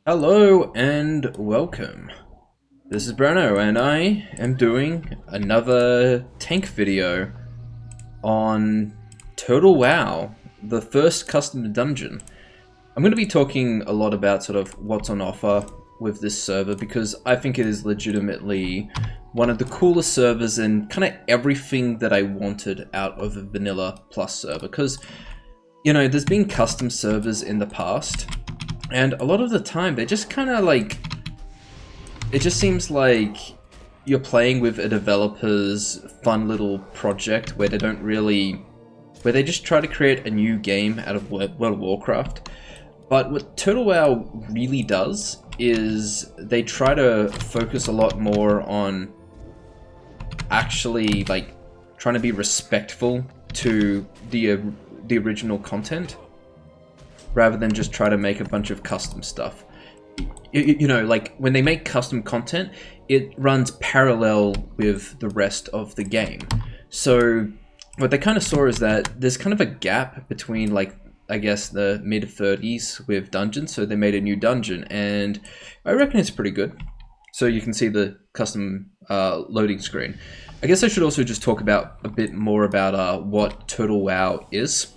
Hello and welcome. This is Bruno and I am doing another tank video on Total WoW, the first custom dungeon. I'm going to be talking a lot about sort of what's on offer with this server because I think it is legitimately one of the coolest servers and kind of everything that I wanted out of a vanilla plus server, because you know there's been custom servers in the past. And a lot of the time, they're just kind of like, it just seems like you're playing with a developer's fun little project where they don't really, where they just try to create a new game out of World of Warcraft. But what Total WoW really does is they try to focus a lot more on actually like trying to be respectful to the original content, rather than just try to make a bunch of custom stuff. You know, like when they make custom content, it runs parallel with the rest of the game. So what they kind of saw is that there's kind of a gap between, like, I guess the mid-30s with dungeons, so they made a new dungeon, and I reckon it's pretty good. So you can see the custom loading screen. I guess I should also just talk about a bit more about what Total WoW is.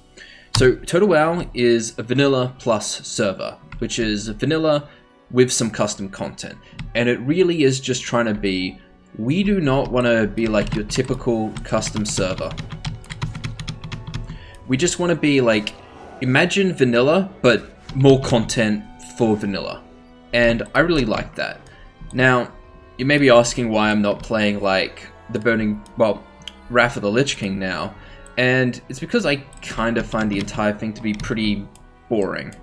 So Total WoW is a vanilla plus server, which is vanilla with some custom content. And it really is just trying to be, we do not want to be like your typical custom server. We just want to be like, imagine vanilla, but more content for vanilla. And I really like that. Now, you may be asking why I'm not playing like Wrath of the Lich King now. And it's because I kind of find the entire thing to be pretty boring.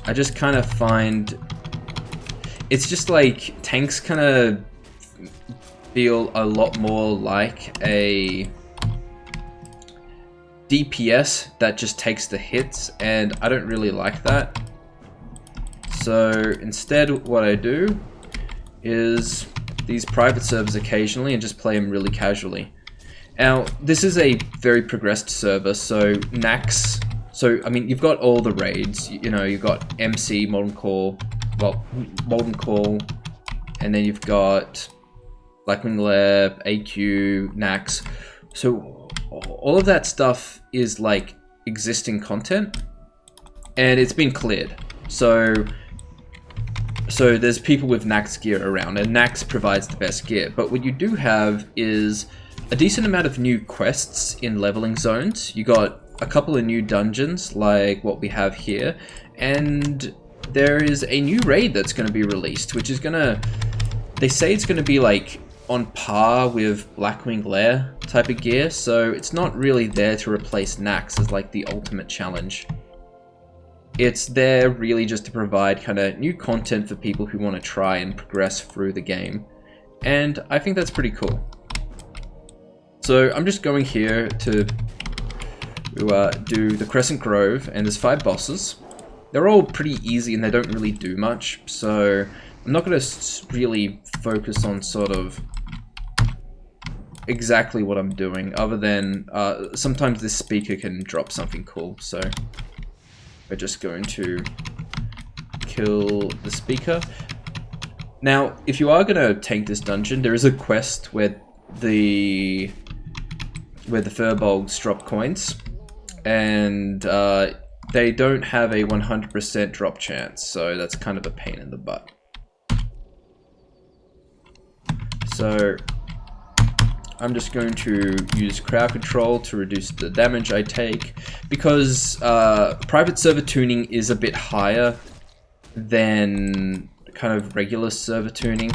I just kind of find it's just like tanks kind of feel a lot more like a DPS that just takes the hits, and I don't really like that. So instead what I do is these private servers occasionally and just play them really casually. Now, this is a very progressed server, so Nax, I mean, you've got all the raids, you know, you've got MC, Molten Core, and then you've got Blackwing Lair, AQ, Nax. So all of that stuff is like existing content, and it's been cleared. So there's people with Nax gear around, and Nax provides the best gear, but what you do have is a decent amount of new quests in leveling zones. You got a couple of new dungeons like what we have here, and there is a new raid that's going to be released, which is they say it's going to be like on par with Blackwing Lair type of gear, so it's not really there to replace Nax as like the ultimate challenge. It's there really just to provide kind of new content for people who want to try and progress through the game, and I think that's pretty cool. So I'm just going here to do the Crescent Grove, and there's 5 bosses. They're all pretty easy and they don't really do much, so I'm not going to really focus on sort of exactly what I'm doing, other than sometimes this speaker can drop something cool, so we're just going to kill the speaker. Now, if you are going to tank this dungeon, there is a quest where the furbolgs drop coins, and they don't have a 100% drop chance, so that's kind of a pain in the butt. So I'm just going to use crowd control to reduce the damage I take, because private server tuning is a bit higher than kind of regular server tuning.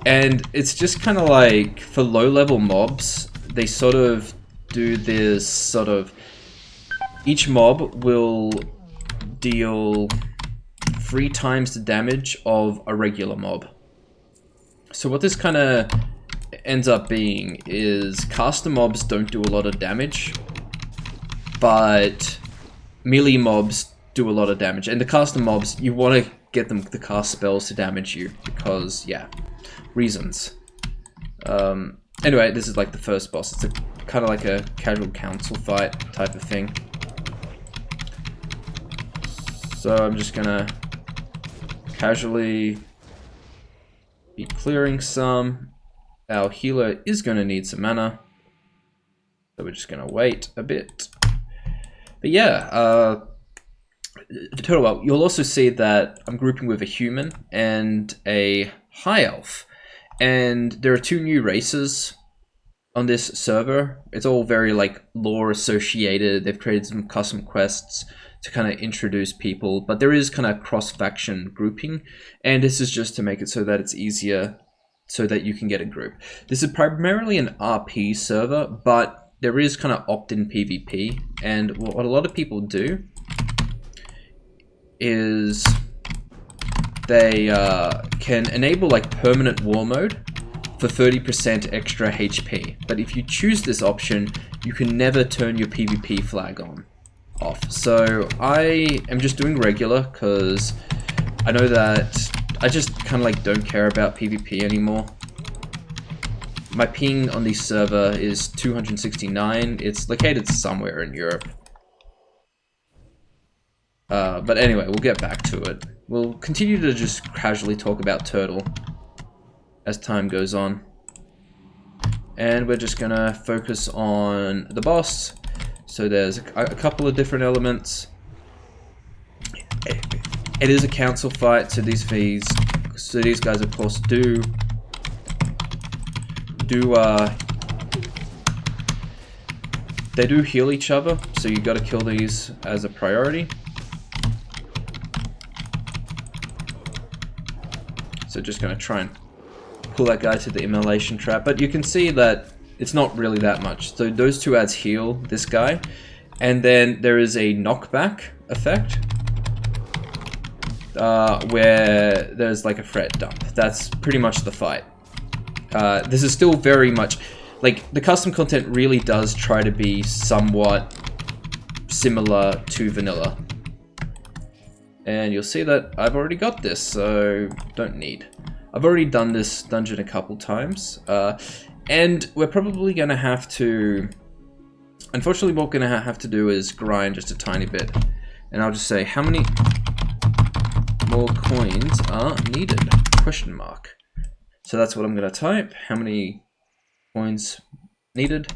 And it's just kind of like, for low-level mobs, they sort of do this sort of, each mob will deal 3 times the damage of a regular mob. So what this kind of ends up being is caster mobs don't do a lot of damage, but melee mobs do a lot of damage. And the caster mobs, you want to get them to cast spells to damage you, because, yeah, reasons. Anyway, this is like the first boss. It's kind of like a casual council fight type of thing. So I'm just gonna casually be clearing some. Our healer is gonna need some mana, so we're just gonna wait a bit. But yeah, total well, you'll also see that I'm grouping with a human and a high elf, and there are 2 new races on this server. It's all very like lore associated. They've created some custom quests to kind of introduce people, but there is kind of cross-faction grouping, and this is just to make it so that it's easier so that you can get a group. This is primarily an RP server, but there is kind of opt-in PvP, and what a lot of people do is they can enable like permanent war mode for 30% extra HP, but if you choose this option, you can never turn your PvP flag off. So I am just doing regular because I know that I just kind of like don't care about PvP anymore. My ping on this server is 269. It's located somewhere in Europe. But anyway, we'll get back to it. We'll continue to just casually talk about Turtle as time goes on. And we're just gonna focus on the boss. So there's a couple of different elements. It is a council fight, so these guys of course do they do heal each other, so you got to kill these as a priority. So just gonna try and pull that guy to the immolation trap, but you can see that it's not really that much. So those 2 ads heal this guy, and then there is a knockback effect where there's like a threat dump. That's pretty much the fight. This is still very much like the custom content really does try to be somewhat similar to vanilla. And you'll see that I've already got this, so don't need. I've already done this dungeon a couple times, and we're probably going to have to... Unfortunately, what we're going to have to do is grind just a tiny bit. And I'll just say, how many more coins are needed? Question mark. So that's what I'm going to type. How many coins needed?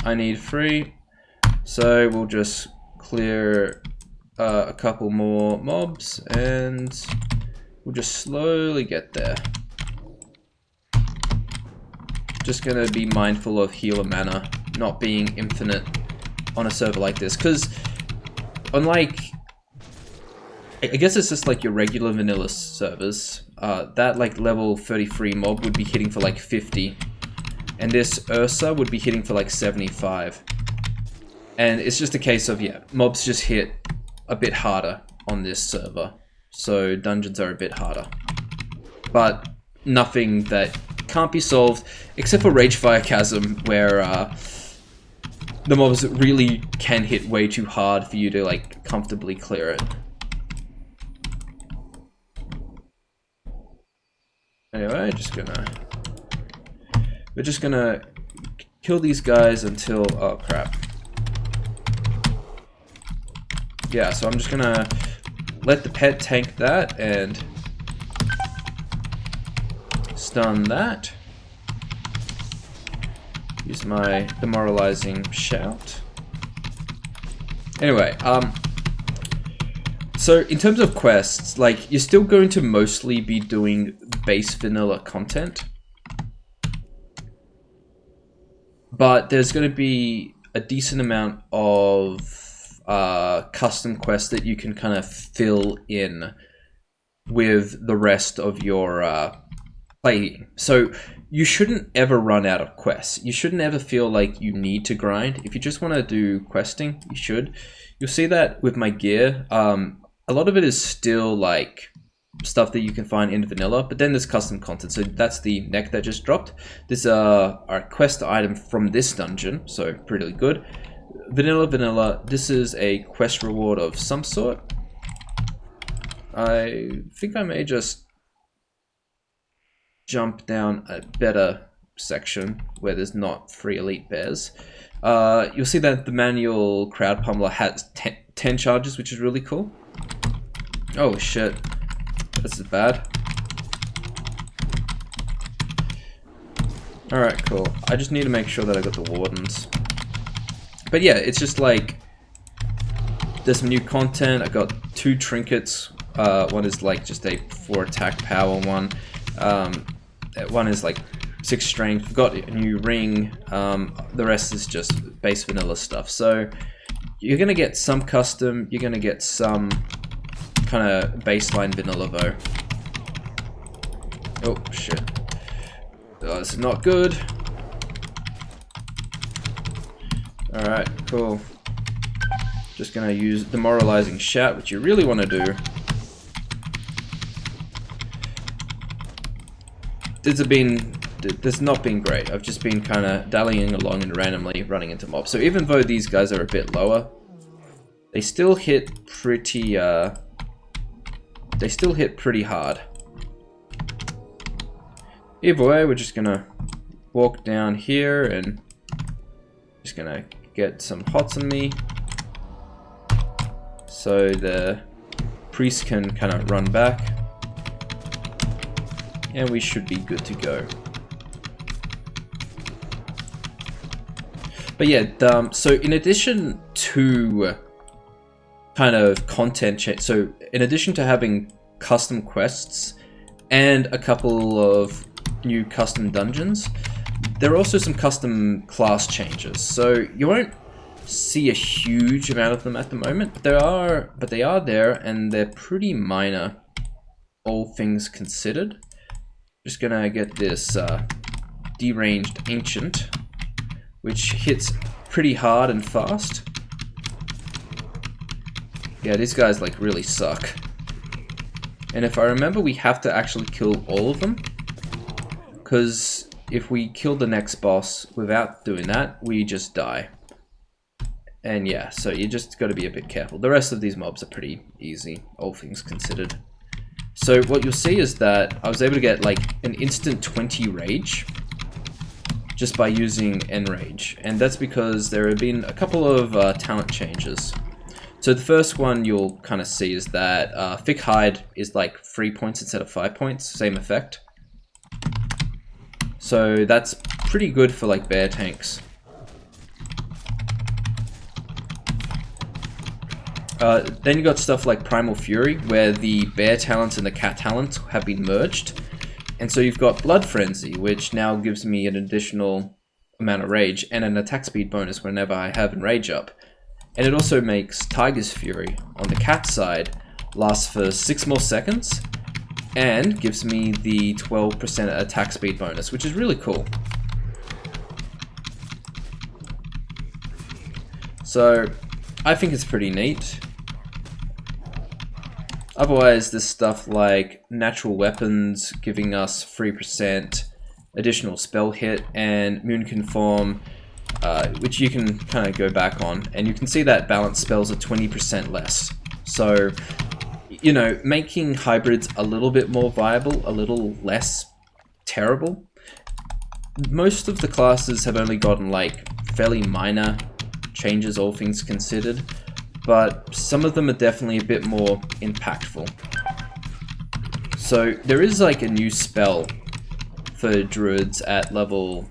I need 3. So we'll just clear a couple more mobs and we'll just slowly get there. Just gonna be mindful of healer mana not being infinite on a server like this, because unlike, I guess it's just like your regular vanilla servers, that like level 33 mob would be hitting for like 50, and this Ursa would be hitting for like 75. And it's just a case of, yeah, mobs just hit a bit harder on this server. So dungeons are a bit harder. But nothing that can't be solved, except for Ragefire Chasm, where the mobs really can hit way too hard for you to like comfortably clear it. Anyway, we're just gonna kill these guys until, oh crap. Yeah, so I'm just gonna let the pet tank that and stun that. Use my demoralizing shout. Anyway, so in terms of quests, like, you're still going to mostly be doing base vanilla content, but there's going to be a decent amount of custom quests that you can kind of fill in with the rest of your playing. So you shouldn't ever run out of quests. You shouldn't ever feel like you need to grind. If you just want to do questing, you should. You'll see that with my gear. A lot of it is still like stuff that you can find in vanilla, but then there's custom content. So that's the neck that just dropped. This our quest item from this dungeon, so pretty good. Vanilla, this is a quest reward of some sort. I think I may just jump down a better section where there's not 3 elite bears. You'll see that the manual crowd pummeler has 10 charges, which is really cool. Oh shit, this is bad. Alright, cool. I just need to make sure that I got the wardens. But yeah, it's just like, there's some new content. I got 2 trinkets. One is like just a 4 attack power one. One is like 6 strength. We've got a new ring. The rest is just base vanilla stuff. So you're gonna get some custom. You're gonna get some kind of baseline vanilla though. Oh shit. Oh, this is not good. Alright, cool. Just gonna use demoralizing shout, which you really want to do. This not been great. I've just been kind of dallying along and randomly running into mobs. So even though these guys are a bit lower, they still hit pretty hard. Either way, we're just gonna walk down here and just gonna get some hots on me so the priest can kind of run back, and we should be good to go. But yeah, so in addition to kind of content change, so in addition to having custom quests and a couple of new custom dungeons, there are also some custom class changes. So you won't see a huge amount of them at the moment, but they are there, and they're pretty minor, all things considered. Just gonna get this deranged ancient, which hits pretty hard and fast. Yeah, these guys like really suck. And if I remember, we have to actually kill all of them, because if we kill the next boss without doing that, we just die. And yeah, so you just got to be a bit careful. The rest of these mobs are pretty easy, all things considered. So what you'll see is that I was able to get like an instant 20 rage just by using enrage, and that's because there have been a couple of talent changes. So the first one you'll kind of see is that thick hide is like 3 points instead of 5 points, same effect. So that's pretty good for like bear tanks. Then you got stuff like Primal Fury, where the bear talents and the cat talents have been merged. And so you've got Blood Frenzy, which now gives me an additional amount of rage and an attack speed bonus whenever I have enrage up. And it also makes Tiger's Fury on the cat side last for 6 more seconds and gives me the 12% attack speed bonus, which is really cool. So I think it's pretty neat. Otherwise, there's stuff like natural weapons giving us 3% additional spell hit, and Moon Conform, which you can kind of go back on, and you can see that balanced spells are 20% less. So, you know, making hybrids a little bit more viable, a little less terrible. Most of the classes have only gotten like fairly minor changes, all things considered, but some of them are definitely a bit more impactful. So there is like a new spell for druids at level,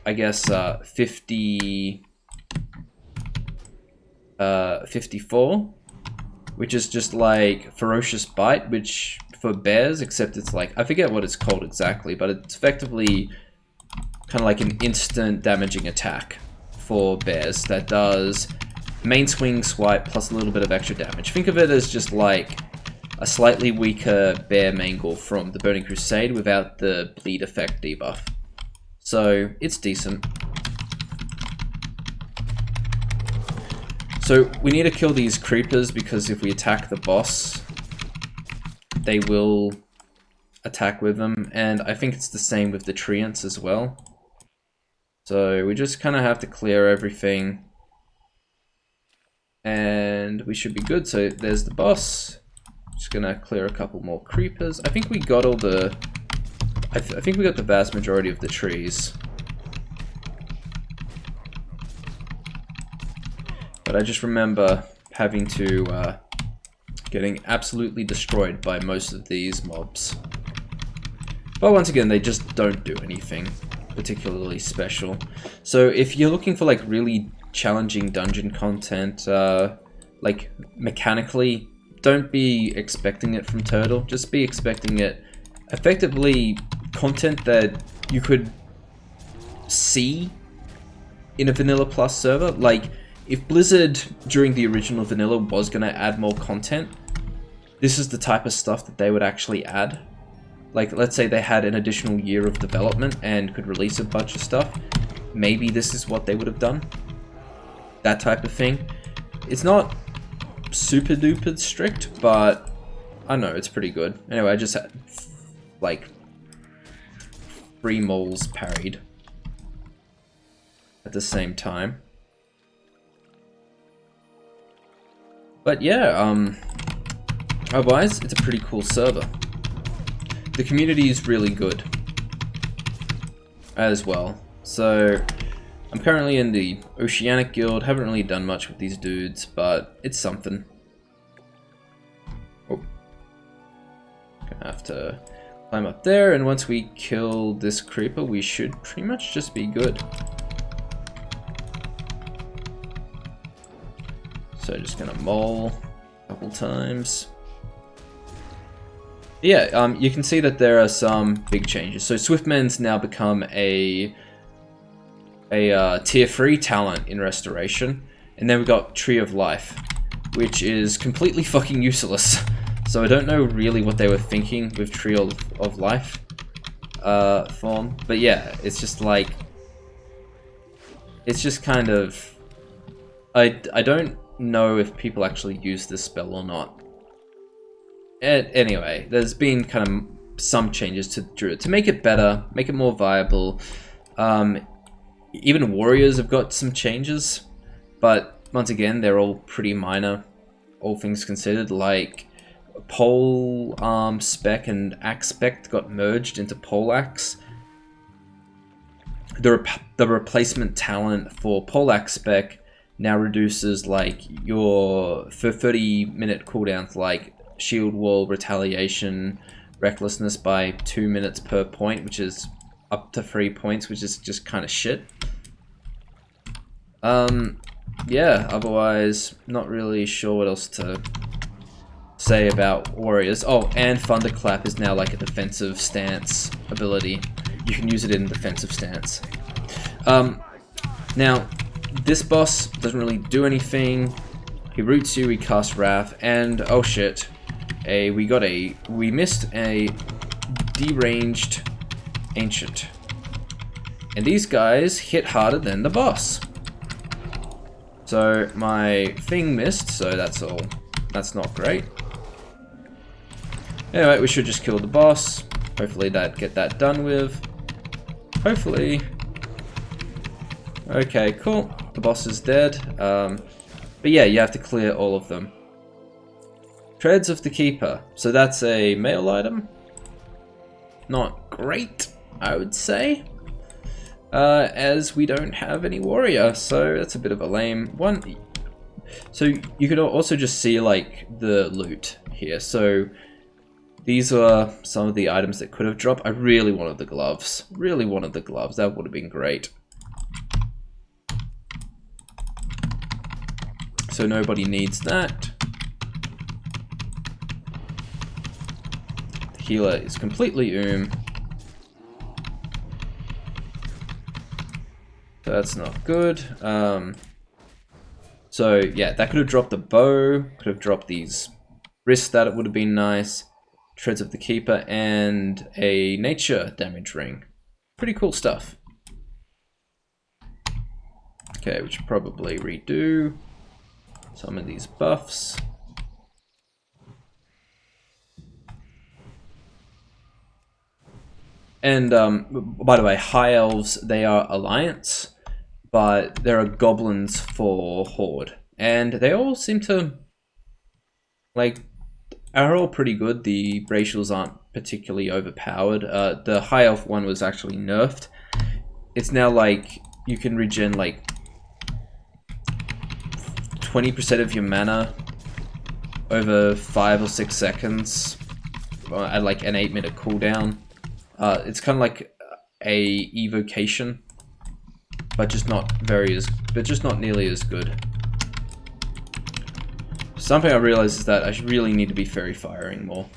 I guess, 54, which is just like Ferocious Bite, which for bears, except it's like, I forget what it's called exactly, but it's effectively kind of like an instant damaging attack for bears that does main swing, swipe, plus a little bit of extra damage. Think of it as just like a slightly weaker bear mangle from the Burning Crusade without the bleed effect debuff. So it's decent. So we need to kill these creepers, because if we attack the boss, they will attack with them, and I think it's the same with the treants as well. So we just kind of have to clear everything, and we should be good. So there's the boss. Just gonna clear a couple more creepers. I think we got all the I think we got the vast majority of the trees. But I just remember having to, getting absolutely destroyed by most of these mobs. But once again, they just don't do anything particularly special. So if you're looking for like really challenging dungeon content, like mechanically, don't be expecting it from Turtle. Just be expecting it effectively content that you could see in a Vanilla Plus server. Like, if Blizzard during the original Vanilla was going to add more content, this is the type of stuff that they would actually add. Like, let's say they had an additional year of development and could release a bunch of stuff. Maybe this is what they would have done. That type of thing. It's not super duper strict, but I don't know, it's pretty good. Anyway, I just had, like, 3 moles parried at the same time. But yeah, otherwise, it's a pretty cool server. The community is really good as well. So, I'm currently in the Oceanic Guild. Haven't really done much with these dudes, but it's something. Oh. Gonna have to climb up there, and once we kill this creeper, we should pretty much just be good. So just gonna mole a couple times. Yeah, you can see that there are some big changes. So Swiftman's now become a tier 3 talent in Restoration, and then we got Tree of Life, which is completely fucking useless. So I don't know really what they were thinking with Tree of Life form, but yeah, it's just like, it's just kind of, I don't know if people actually use this spell or not. Anyway, there's been kind of some changes to Druid to make it better, make it more viable. Even Warriors have got some changes, but once again, they're all pretty minor, all things considered. Like, Pole Spec and Axe Spec got merged into Pole Axe. The replacement talent for Pole Axe Spec now reduces, like, your, for 30-minute cooldowns, like Shield Wall, Retaliation, Recklessness by 2 minutes per point, which is up to 3 points, which is just kind of shit. Yeah, otherwise, not really sure what else to say about Warriors. Oh, and Thunderclap is now like a defensive stance ability. You can use it in defensive stance. Now, this boss doesn't really do anything. He roots you, he casts Wrath, and oh shit, we missed a deranged Ancient. And these guys hit harder than the boss. So my thing missed, so that's not great. Anyway, we should just kill the boss. Hopefully get that done with. Hopefully. Okay, cool. The boss is dead. But yeah, you have to clear all of them. Treads of the Keeper. So that's a male item. Not great, I would say. As we don't have any warrior, so that's a bit of a lame one. So you could also just see like the loot here. So these are some of the items that could have dropped. I really wanted the gloves. Really wanted the gloves. That would have been great. So nobody needs that. The healer is completely So that's not good. So yeah, that could have dropped the bow, could have dropped these wrists, that it would have been nice. Treads of the Keeper, and a nature damage ring. Pretty cool stuff. Okay, we should probably redo some of these buffs. And by the way, High Elves, they are Alliance, but there are Goblins for Horde. And they all seem to, like, are all pretty good. The racials aren't particularly overpowered. The high elf one was actually nerfed. It's now like you can regen like 20% of your mana over 5 or 6 seconds at like an 8-minute cooldown. It's kind of like a evocation, but just not nearly as good. Something I realized is that I really need to be fairy firing more.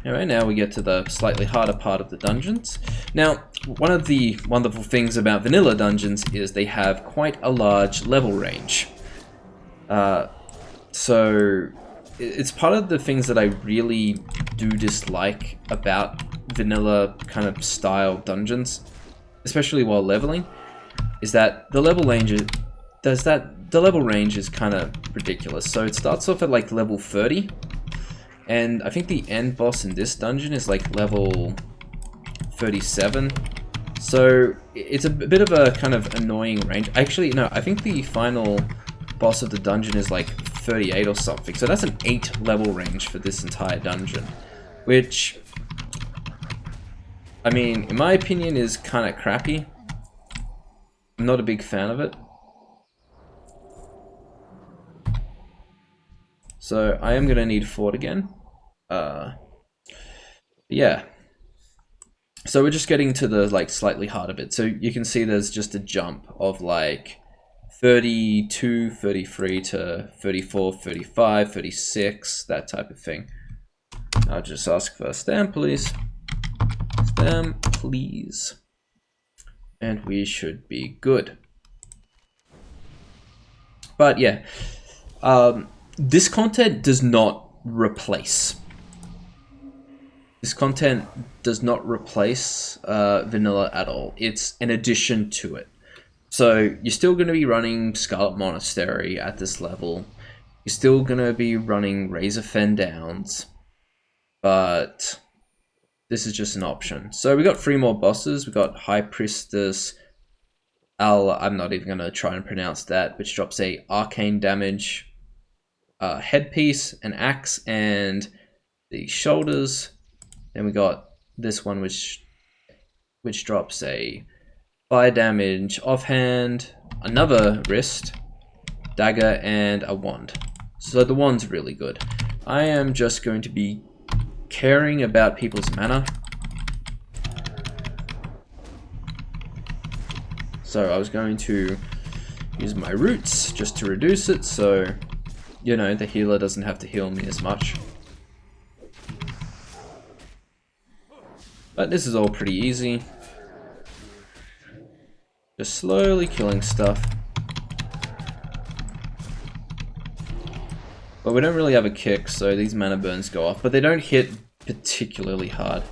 Anyway, now we get to the slightly harder part of the dungeons. Now, one of the wonderful things about vanilla dungeons is they have quite a large level range. So it's part of the things that I really do dislike about vanilla kind of style dungeons, especially while leveling, is that the level range is kind of ridiculous. So it starts off at like level 30. And I think the end boss in this dungeon is like level 37. So it's a bit of a kind of annoying range. Actually, no, I think the final boss of the dungeon is like 38 or something. So that's an 8 level range for this entire dungeon. Which, I mean, in my opinion is kind of crappy. I'm not a big fan of it. So I am going to need Fort again. Yeah. So we're just getting to the like slightly harder bit. So you can see there's just a jump of like 32, 33 to 34, 35, 36, that type of thing. I'll just ask for a stamp, please. Stamp, please. And we should be good. But yeah. This content does not replace. This content does not replace vanilla at all. It's an addition to it. So you're still going to be running Scarlet Monastery at this level. You're still going to be running Razor Fen Downs. But this is just an option. So we got 3 more bosses. We got High Priestess I'm not even going to try and pronounce that, which drops a arcane damage headpiece, an axe, and the shoulders. Then we got this one which drops a fire damage offhand, another wrist, dagger, and a wand. So the wand's really good. I am just going to be caring about people's mana. So I was going to use my roots just to reduce it, so you know, the healer doesn't have to heal me as much. But this is all pretty easy. Just slowly killing stuff. But we don't really have a kick, so these mana burns go off. But they don't hit particularly hard.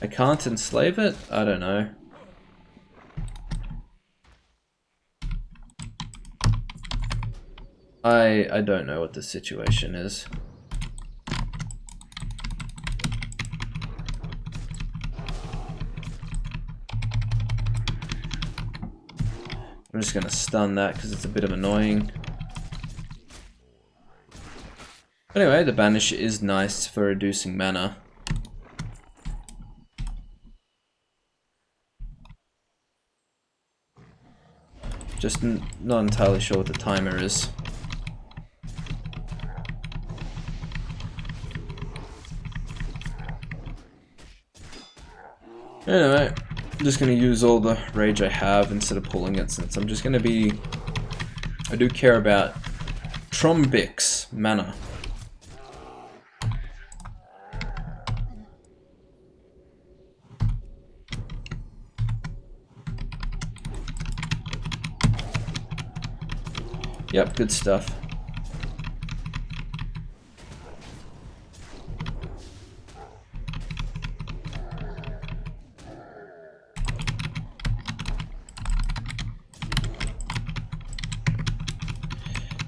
I can't enslave it? I don't know. I don't know what the situation is. I'm just gonna stun that because it's a bit of annoying. Anyway, the banish is nice for reducing mana. Just not entirely sure what the timer is. Anyway, I'm just going to use all the rage I have instead of pulling it, since I'm just going to be... I do care about Trombix mana. Yep, good stuff.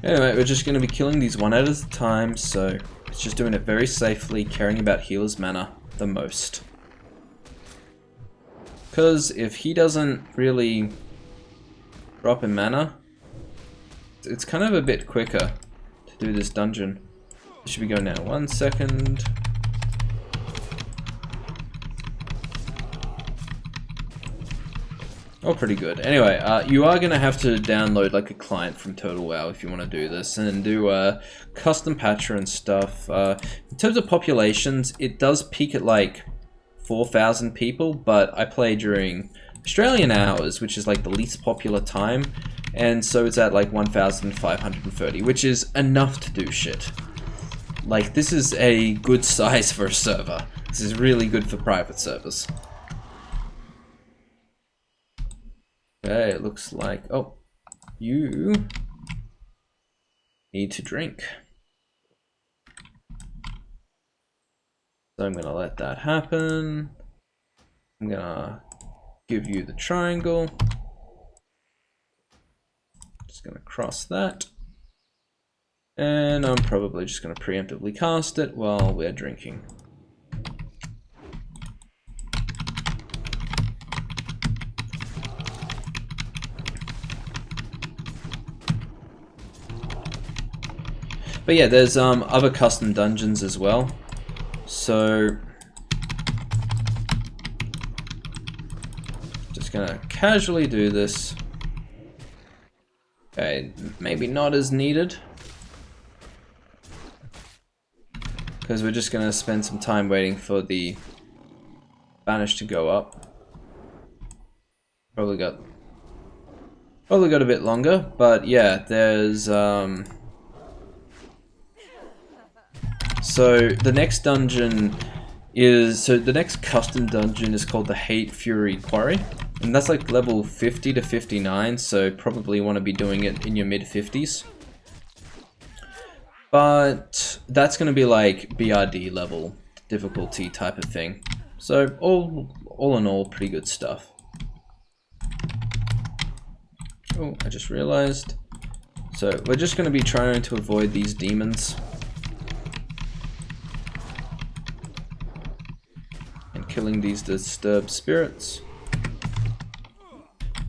Anyway, we're just going to be killing these one at a time, so it's just doing it very safely, caring about healer's mana the most. Because if he doesn't really drop in mana, it's kind of a bit quicker to do this dungeon. It should be going now. 1 second. Oh, pretty good. Anyway, you are going to have to download like a client from Total WoW if you want to do this and do custom patcher and stuff. In terms of populations, it does peak at like 4,000 people, but I play during Australian hours, which is like the least popular time, and so it's at like 1,530, which is enough to do shit. Like, this is a good size for a server. This is really good for private servers. Okay, it looks like, oh, you need to drink. So I'm gonna let that happen. I'm gonna give you the triangle. Just gonna cross that. And I'm probably just gonna preemptively cast it while we're drinking. But yeah, there's other custom dungeons as well. So just gonna casually do this. Okay, maybe not as needed, because we're just gonna spend some time waiting for the banish to go up. Probably got a bit longer, but yeah, there's so the next dungeon is, the next custom dungeon is called the Hate Fury Quarry, and that's like level 50 to 59, so probably want to be doing it in your mid 50s. But that's going to be like BRD level difficulty type of thing. So all in all, pretty good stuff. Oh, I just realized. So we're just going to be trying to avoid these demons. Killing these disturbed spirits.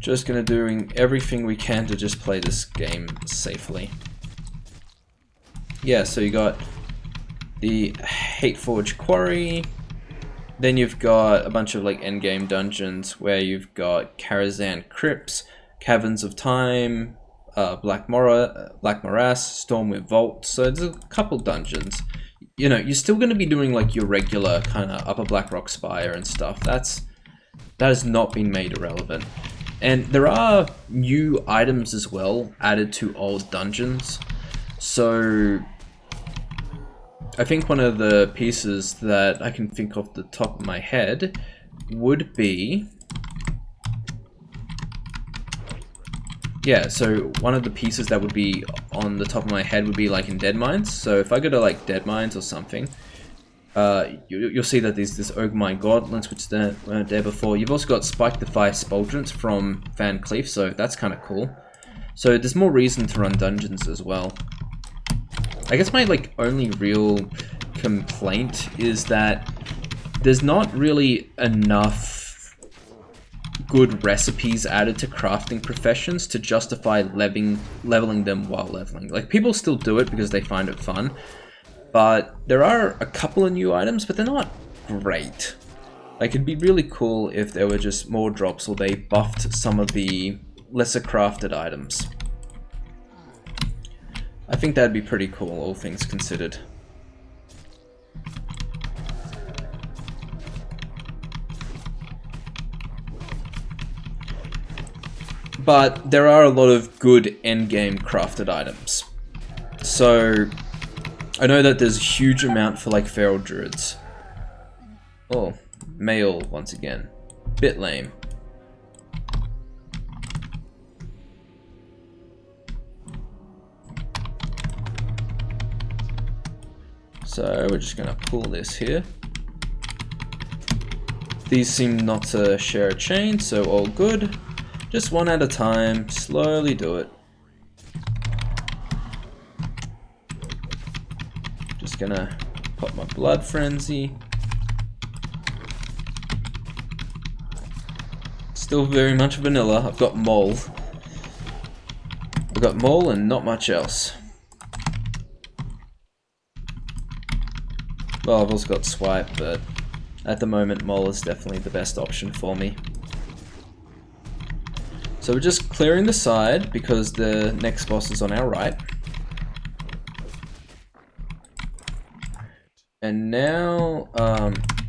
Just gonna doing everything we can to just play this game safely. Yeah, so you got the Hateforge Quarry, then you've got a bunch of like endgame dungeons where you've got Karazhan Crypts, Caverns of Time, Black Morass, Stormwind Vault. So there's a couple dungeons. You know, you're still going to be doing like your regular kind of Upper Blackrock Spire and stuff. That has not been made irrelevant. And there are new items as well added to old dungeons. So I think one of the pieces that I can think off the top of my head would be, yeah, so one of the pieces that would be on the top of my head would be like in Dead Mines. So if I go to like Dead Mines or something, you'll see that there's this Ogmine Gauntlets, which weren't there before. You've also got Spike the Fire Spauldrons from Van Cleef, so that's kind of cool. So there's more reason to run dungeons as well. I guess my like only real complaint is that there's not really enough good recipes added to crafting professions to justify leveling them while leveling. Like, people still do it because they find it fun, but there are a couple of new items, but they're not great. Like, it'd be really cool if there were just more drops or they buffed some of the lesser crafted items. I think that'd be pretty cool, all things considered. But there are a lot of good endgame crafted items. So I know that there's a huge amount for like feral druids. Oh, male once again. Bit lame. So we're just gonna pull this here. These seem not to share a chain, so all good. Just one at a time, slowly do it. Just gonna pop my Blood Frenzy. Still very much vanilla. I've got Mole. I've got Mole and not much else. Well, I've also got Swipe, but at the moment Mole is definitely the best option for me. So we're just clearing the side because the next boss is on our right. And now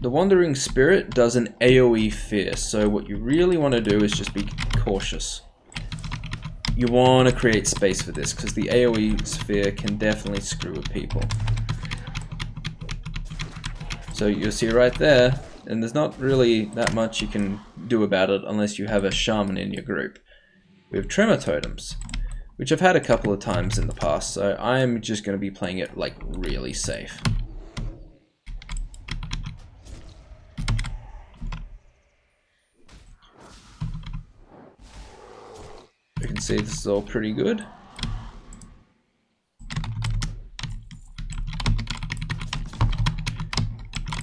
the Wandering Spirit does an AoE fear, so what you really want to do is just be cautious. You want to create space for this because the AoE sphere can definitely screw with people. So you'll see right there, and there's not really that much you can do about it unless you have a shaman in your group. We have Tremor Totems, which I've had a couple of times in the past, so I'm just going to be playing it like really safe. You can see this is all pretty good.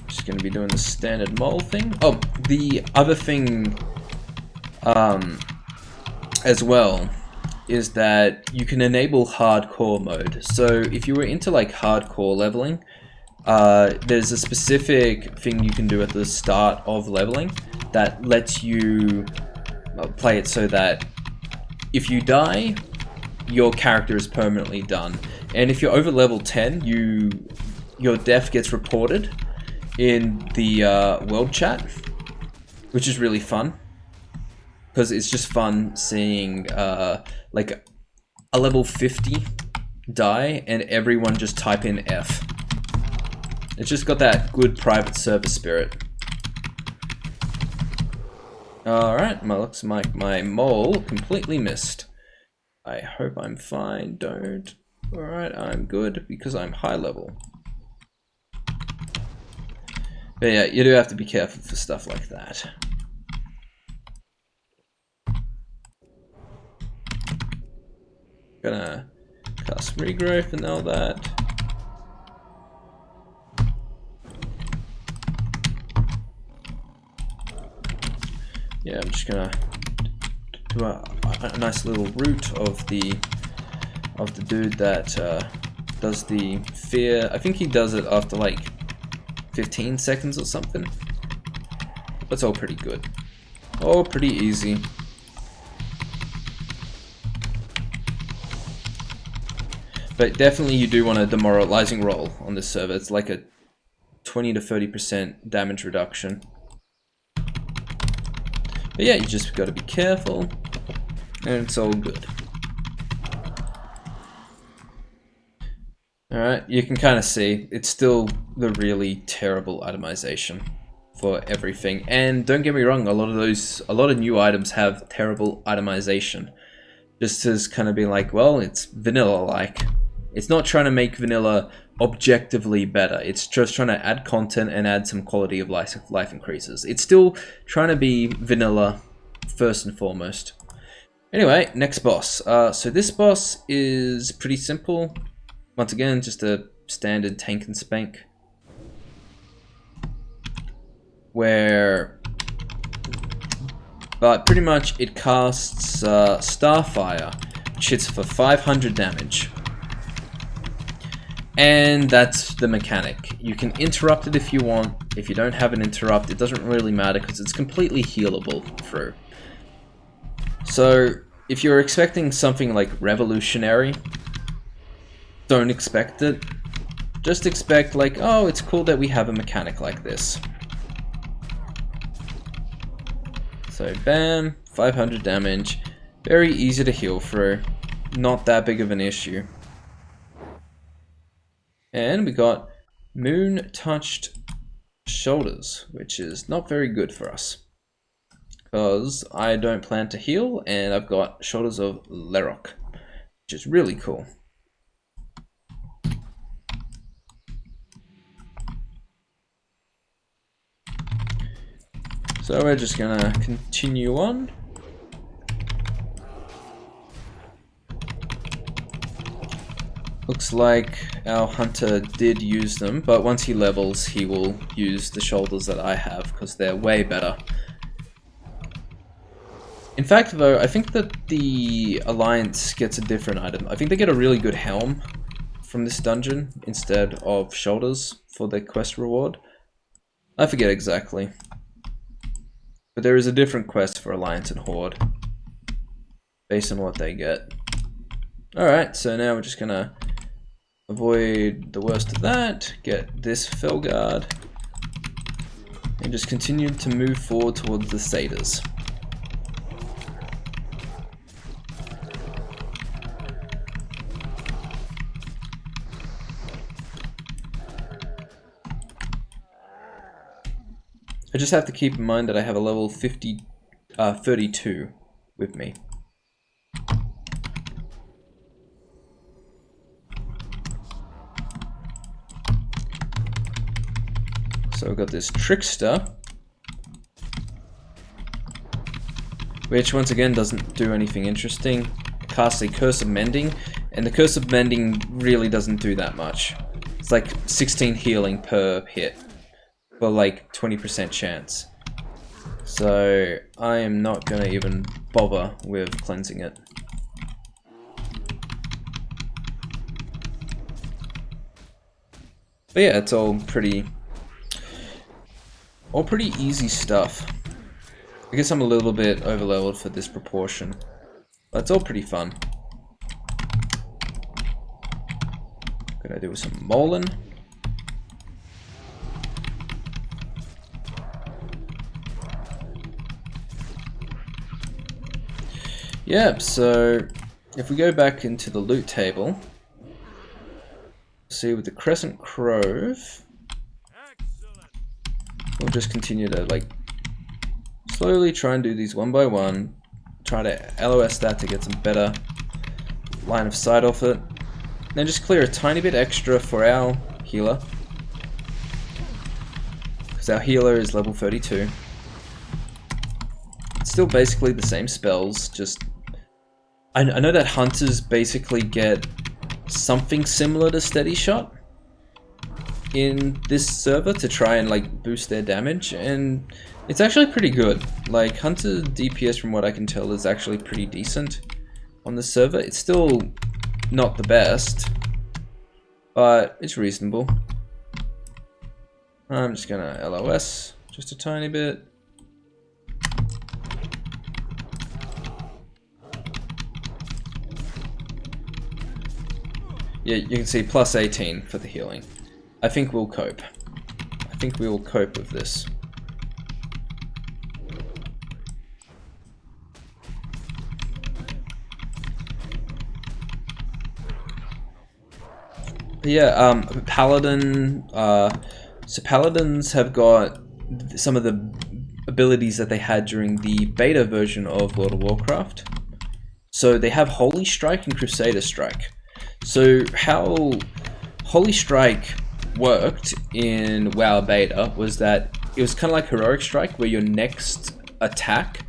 Just going to be doing the standard mole thing. Oh, the other thing as well is that you can enable hardcore mode. So if you were into like hardcore leveling, there's a specific thing you can do at the start of leveling that lets you play it so that if you die, your character is permanently done. And if you're over level 10, your death gets reported in the world chat, which is really fun. Because it's just fun seeing like a level 50 die and everyone just type in F. It's just got that good private server spirit. Alright, looks like my mole completely missed. I hope I'm fine, don't. Alright, I'm good because I'm high level. But yeah, you do have to be careful for stuff like that. Gonna cast Regrowth and all that. Yeah, I'm just gonna do a nice little root of the dude that does the fear. I think he does it after like 15 seconds or something. That's all pretty good. All pretty easy. But definitely you do want a demoralizing roll on this server. It's like a 20 to 30% damage reduction. But yeah, you just got to be careful, and it's all good. Alright, you can kind of see, it's still the really terrible itemization for everything. And don't get me wrong, a lot of new items have terrible itemization. Just as kind of being like, well, it's vanilla-like. It's not trying to make vanilla objectively better. It's just trying to add content and add some quality of life increases. It's still trying to be vanilla first and foremost. Anyway, next boss. So this boss is pretty simple. Once again, just a standard tank and spank. But pretty much it casts Starfire, which hits for 500 damage. And that's the mechanic. You can interrupt it if you want. If you don't have an interrupt, it doesn't really matter because it's completely healable through. So if you're expecting something like revolutionary, don't expect it. Just expect like, oh, it's cool that we have a mechanic like this. So bam, 500 damage. Very easy to heal through. Not that big of an issue. And we got Moon Touched Shoulders, which is not very good for us. Because I don't plan to heal, and I've got Shoulders of Lerok, which is really cool. So we're just gonna continue on. Looks like our hunter did use them, but once he levels, he will use the shoulders that I have, because they're way better. In fact, though, I think that the Alliance gets a different item. I think they get a really good helm from this dungeon instead of shoulders for the quest reward. I forget exactly. But there is a different quest for Alliance and Horde based on what they get. Alright, so now we're just gonna avoid the worst of that, get this Felguard, and just continue to move forward towards the satyrs. I just have to keep in mind that I have a level 32 with me. So we've got this Trickster, which once again doesn't do anything interesting. Casts a Curse of Mending, and the Curse of Mending really doesn't do that much. It's like 16 healing per hit for like 20% chance. So I am not gonna even bother with cleansing it. But yeah, it's all pretty easy stuff. I guess I'm a little bit overleveled for this proportion, but it's all pretty fun. Gonna do some Molin. Yep, so if we go back into the loot table, see with the Crescent Grove, we'll just continue to like slowly try and do these one by one, try to LOS that to get some better line of sight off it, then just clear a tiny bit extra for our healer, because our healer is level 32. It's still basically the same spells, just I know that hunters basically get something similar to Steady Shot in this server to try and like boost their damage, and it's actually pretty good. Like hunter DPS from what I can tell is actually pretty decent on the server. It's still not the best, but it's reasonable. I'm just gonna LOS just a tiny bit. Yeah, you can see plus 18 for the healing. I think we'll cope. I think we will cope with this. Yeah, Paladin, so Paladins have got some of the abilities that they had during the beta version of World of Warcraft. So they have Holy Strike and Crusader Strike. So how Holy Strike worked in WoW beta was that it was kind of like Heroic Strike, where your next attack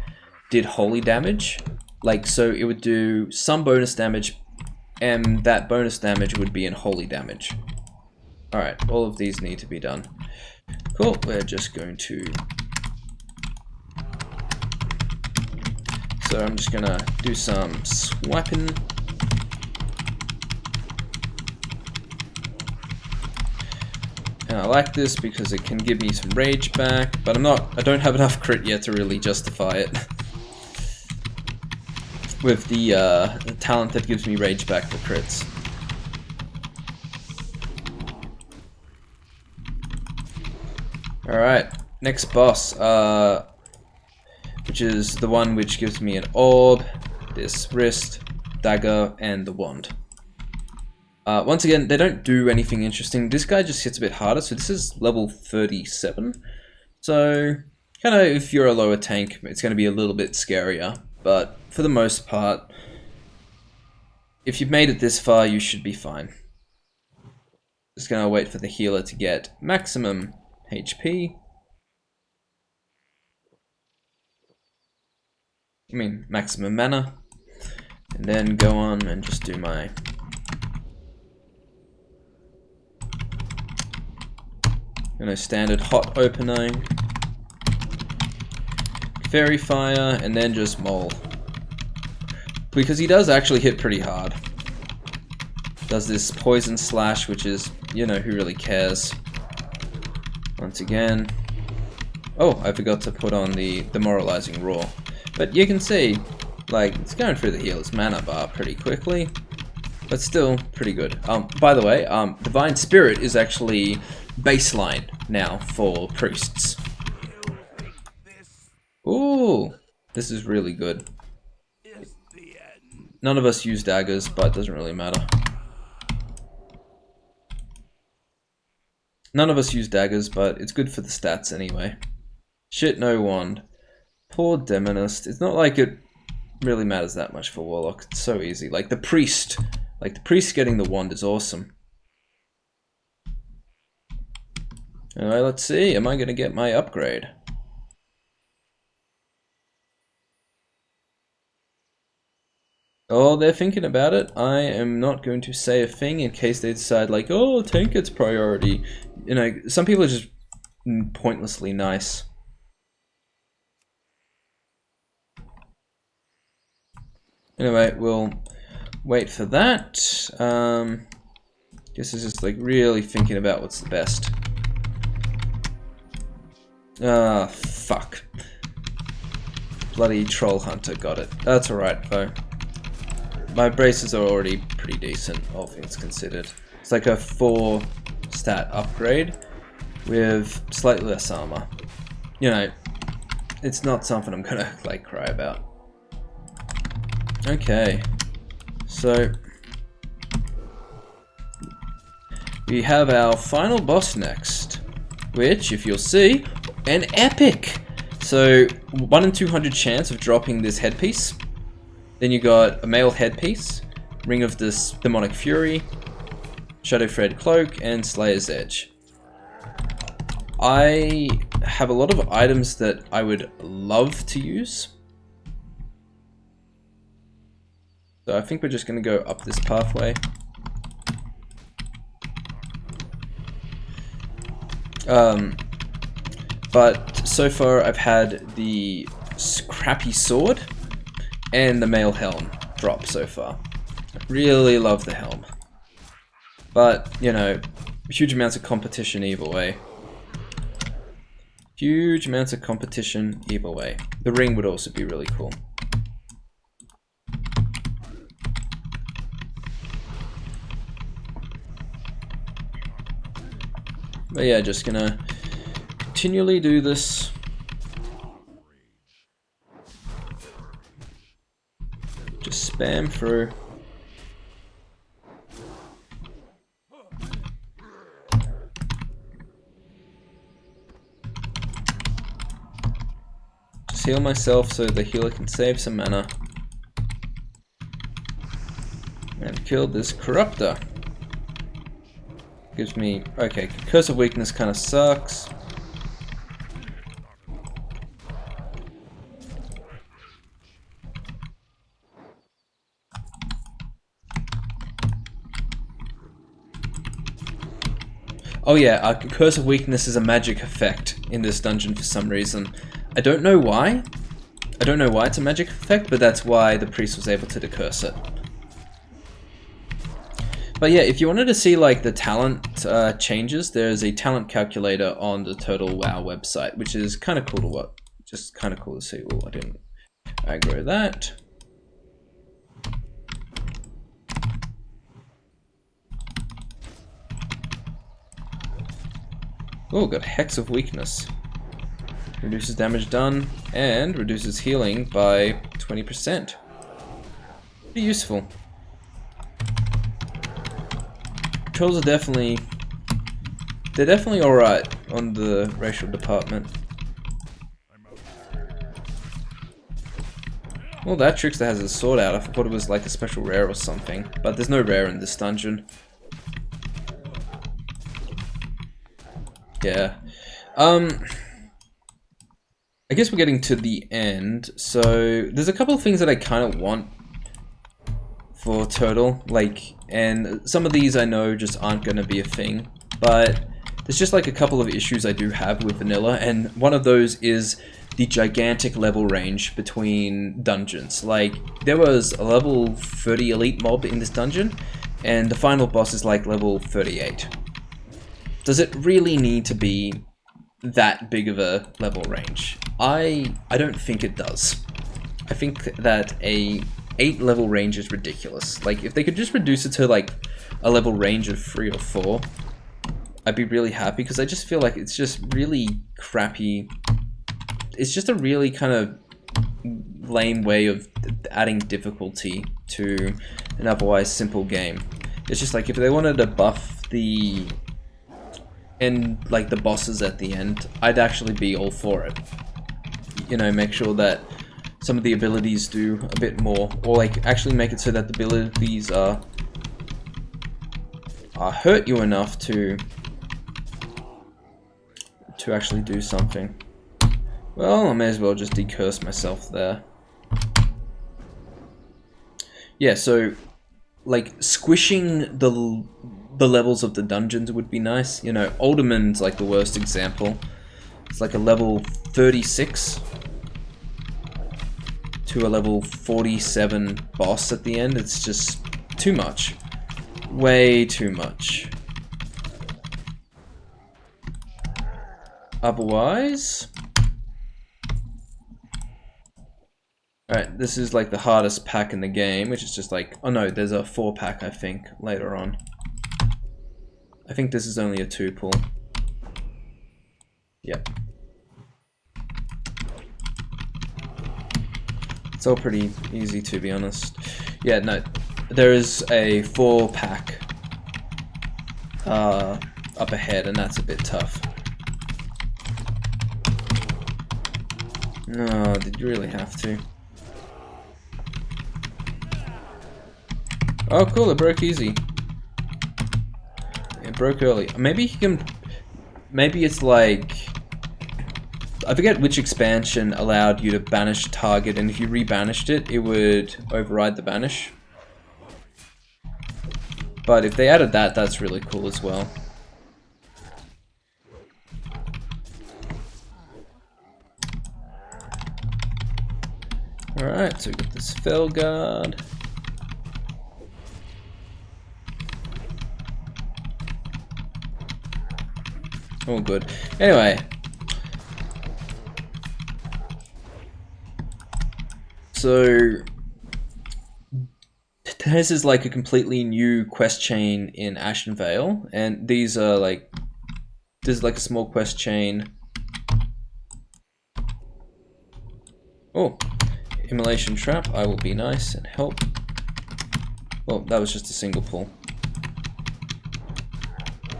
did holy damage. Like, so it would do some bonus damage, and that bonus damage would be in holy damage. Alright, all of these need to be done. Cool, we're just going to... So I'm just gonna do some swiping. And I like this because it can give me some rage back, but I don't have enough crit yet to really justify it. With the talent that gives me rage back for crits. Alright, next boss, which is the one which gives me an orb, this wrist, dagger, and the wand. Once again, they don't do anything interesting. This guy just hits a bit harder, so this is level 37. So, kind of, if you're a lower tank, it's going to be a little bit scarier. But, for the most part, if you've made it this far, you should be fine. Just going to wait for the healer to get maximum HP. I mean, maximum mana. And then go on and just do my... standard hot opening, fairy fire, and then just mole, because he does actually hit pretty hard. Does this poison slash, which is, you know, who really cares? Once again. Oh, I forgot to put on the demoralizing roar. But you can see, like, it's going through the healer's mana bar pretty quickly. But still, pretty good. By the way, Divine Spirit is actually baseline now for priests. Ooh, this is really good. None of us use daggers, but it doesn't really matter. None of us use daggers, but it's good for the stats anyway. Shit, no wand. Poor Demonist. It's not like it really matters that much for Warlock. It's so easy. Like the priest getting the wand is awesome. Alright, let's see. Am I going to get my upgrade? Oh, they're thinking about it. I am not going to say a thing in case they decide like, oh, tank gets priority. You know, some people are just pointlessly nice. Anyway, we'll wait for that. Guess it's just like really thinking about what's the best. Ah, fuck. Bloody Troll Hunter got it. That's alright though. My braces are already pretty decent, all things considered. It's like a 4 stat upgrade with slightly less armor. You know, it's not something I'm gonna like cry about. Okay, so we have our final boss next, which, if you'll see, an epic. So 1 in 200 chance of dropping this headpiece. Then you got a male headpiece, Ring of this Demonic Fury, Shadow Thread Cloak, and Slayer's Edge. I have a lot of items that I would love to use. So I think we're just going to go up this pathway. But so far I've had the crappy sword and the male helm drop so far. Really love the helm. But, you know, huge amounts of competition either way. Huge amounts of competition either way. The ring would also be really cool. But yeah, just gonna continually do this. Just spam through. Just heal myself so the healer can save some mana. And kill this corruptor. Gives me... okay, Curse of Weakness kind of sucks. Oh yeah, Curse of Weakness is a magic effect in this dungeon for some reason. I don't know why. I don't know why it's a magic effect, but that's why the priest was able to decurse it. But yeah, if you wanted to see like the talent changes, there's a talent calculator on the Total WoW website, which is kind of cool to watch. Just kind of cool to see. Oh, I didn't aggro that. Oh, got Hex of Weakness. Reduces damage done and reduces healing by 20%. Pretty useful. Controls are definitely... they're definitely alright on the racial department. Well, that Trickster has his sword out. I thought it was like a special rare or something. But there's no rare in this dungeon. Yeah. I guess we're getting to the end. So, there's a couple of things that I kind of want for Total, like, and some of these I know just aren't going to be a thing, but there's just like a couple of issues I do have with vanilla, and one of those is the gigantic level range between dungeons. Like, there was a level 30 elite mob in this dungeon, and the final boss is like level 38. Does it really need to be that big of a level range? I don't think it does. I think that a 8 level range is ridiculous. Like, if they could just reduce it to like a level range of 3 or 4, I'd be really happy, because I just feel like it's just really crappy. It's just a really kind of lame way of adding difficulty to an otherwise simple game. It's just like, if they wanted to buff the like the bosses at the end, I'd actually be all for it. You know, make sure that some of the abilities do a bit more, or like actually make it so that the abilities are hurt you enough to actually do something. Well, I may as well just decurse myself there. Yeah, so like squishing the levels of the dungeons would be nice. You know, Alderman's like the worst example. It's like a level 36 to a level 47 boss at the end. It's just too much. Way too much. Otherwise... Alright, this is like the hardest pack in the game, which is just like... Oh no, there's a 4 pack I think, later on. I think this is only a 2 pull. Yep. It's all pretty easy, to be honest. Yeah, no, there is a 4 pack up ahead, and that's a bit tough. No, did you really have to? Oh cool, it broke easy. It broke early. Maybe he can... Maybe it's like... I forget which expansion allowed you to banish target, and if you rebanished it, it would override the banish. But if they added that, that's really cool as well. Alright, so we got this Fell Guard. All good. Anyway. So this is like a completely new quest chain in Ashen Vale, and these are like, this is like a small quest chain. Oh, Immolation Trap, I will be nice and help. Well, that was just a single pull.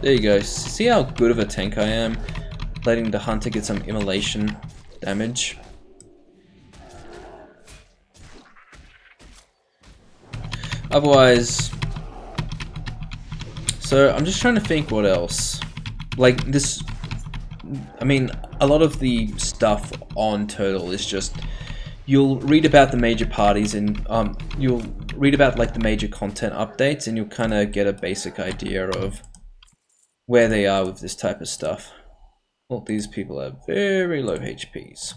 There you go. See how good of a tank I am? Letting the hunter get some immolation damage. Otherwise... So, I'm just trying to think what else. Like, this... I mean, a lot of the stuff on Turtle is just... You'll read about the major parties and you'll read about like the major content updates, and you'll kind of get a basic idea of where they are with this type of stuff. Well, these people have very low HPs.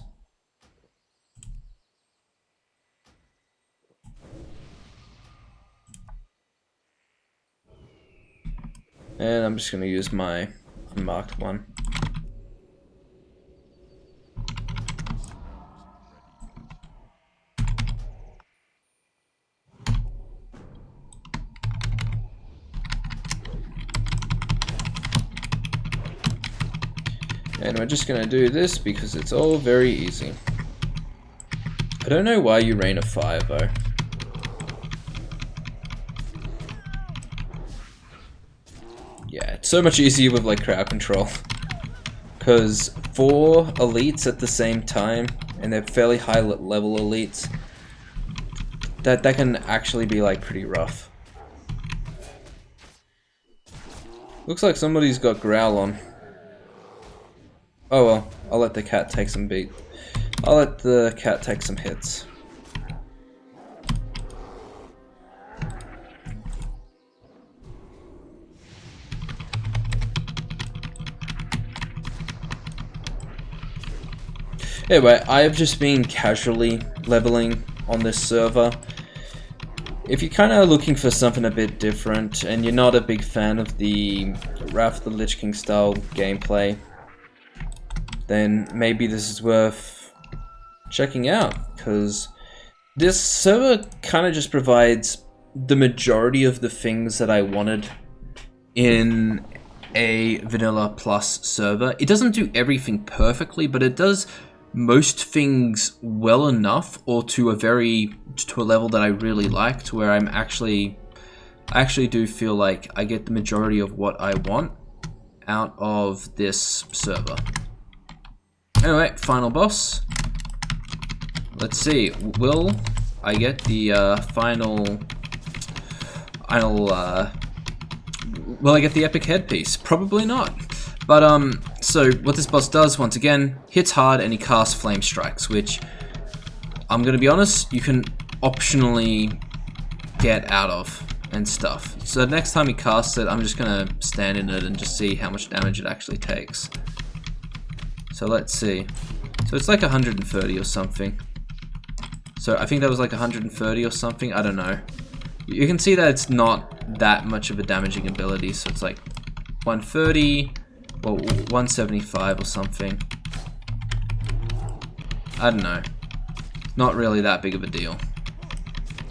And I'm just going to use my unmarked one. And we're just going to do this because it's all very easy. I don't know why you rain a fire though. Yeah, it's so much easier with like crowd control. Because 4 elites at the same time, and they're fairly high level elites, that can actually be like pretty rough. Looks like somebody's got Growl on. Oh well, I'll let the cat take some beat. I'll let the cat take some hits. Anyway, I have just been casually leveling on this server. if you're kind of looking for something a bit different, and you're not a big fan of the Wrath of the Lich King style gameplay, then maybe this is worth checking out, because this server kind of just provides the majority of the things that I wanted in a vanilla plus server. It doesn't do everything perfectly, but it does most things well enough, or to a level that I really like, to where I actually do feel like I get the majority of what I want out of this server. Anyway, final boss. Let's see, will I get the will I get the epic headpiece? Probably not. But so what this boss does, once again, hits hard and he casts flame strikes, which I'm gonna be honest, you can optionally get out of and stuff. So next time he casts it, I'm just gonna stand in it and just see how much damage it actually takes. So let's see. So it's like 130 or something. So I think that was like 130 or something, I don't know. You can see that it's not that much of a damaging ability, so it's like 130, well, 175 or something. I don't know. Not really that big of a deal.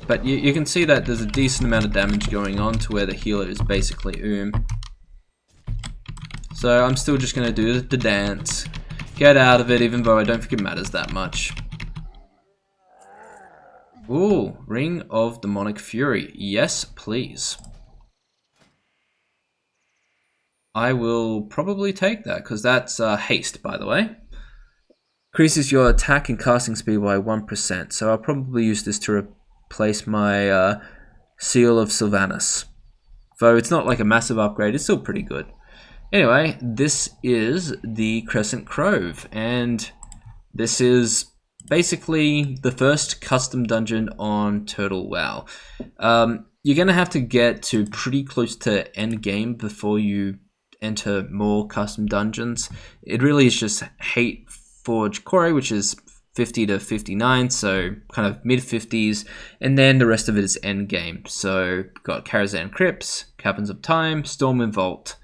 But you can see that there's a decent amount of damage going on to where the healer is basically So I'm still just going to do the dance, get out of it, even though I don't think it matters that much. Ooh, Ring of Demonic Fury. Yes, please. I will probably take that, because that's haste, by the way. Increases your attack and casting speed by 1%, so I'll probably use this to replace my Seal of Sylvanas. Though it's not like a massive upgrade, it's still pretty good. Anyway, this is the Crescent Grove, and this is basically the first custom dungeon on Turtle WoW. You're going to have to get to pretty close to end game before you enter more custom dungeons. It really is just Hate Forge Core, which is 50 to 59, so kind of mid 50s, and then the rest of it is end game. So got Karazhan Crypts, Caverns of Time, Storm and Vault.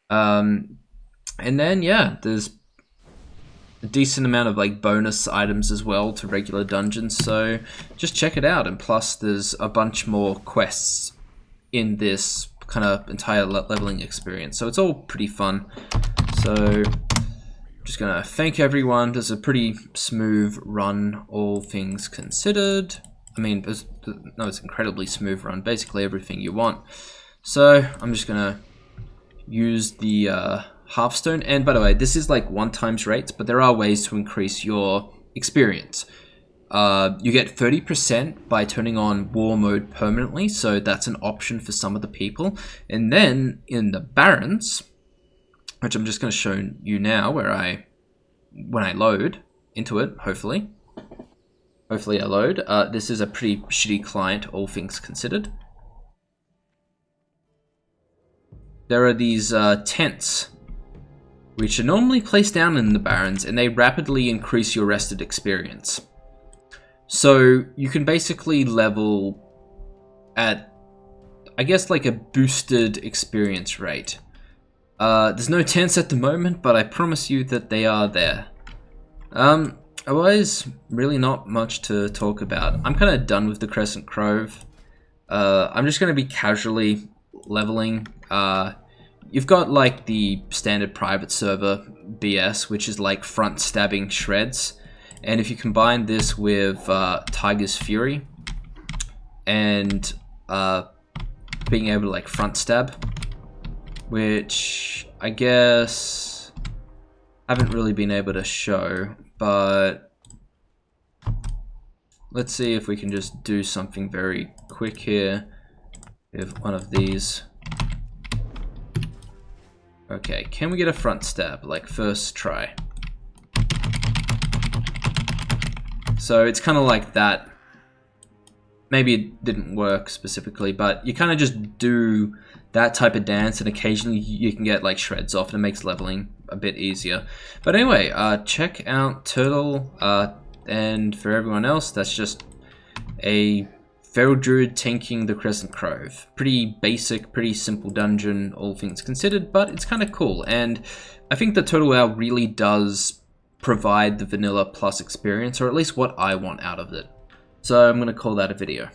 And then yeah, there's a decent amount of like bonus items as well to regular dungeons, so just check it out. And plus there's a bunch more quests in this kind of entire leveling experience, so it's all pretty fun. So I'm just gonna thank everyone. There's a pretty smooth run, all things considered. I mean, it's incredibly smooth run, basically everything you want. So I'm just gonna use the Hearthstone, and by the way, this is like 1x rates, but there are ways to increase your experience. You get 30% by turning on war mode permanently, so that's an option for some of the people. And then in the Barrens, which I'm just going to show you now, when I load into it, hopefully I load. This is a pretty shitty client, all things considered. There are these tents, which are normally placed down in the Barrens, and they rapidly increase your rested experience. So you can basically level at, I guess, like a boosted experience rate. There's no tents at the moment, but I promise you that they are there. Otherwise, really not much to talk about. I'm kind of done with the Crescent Grove. I'm just going to be casually leveling. You've got like the standard private server BS, which is like front stabbing shreds. And if you combine this with Tiger's Fury and being able to like front stab, which I guess I haven't really been able to show, but let's see if we can just do something very quick here with one of these. Okay, can we get a front stab, like first try? So it's kind of like that. Maybe it didn't work specifically, but you kind of just do that type of dance, and occasionally you can get like shreds off, and it makes leveling a bit easier. But anyway, check out Turtle, and for everyone else, that's just a Feral Druid tanking the Crescent Grove. Pretty basic, pretty simple dungeon, all things considered, but it's kind of cool. And I think the Total WoW really does provide the vanilla plus experience, or at least what I want out of it. So I'm going to call that a video.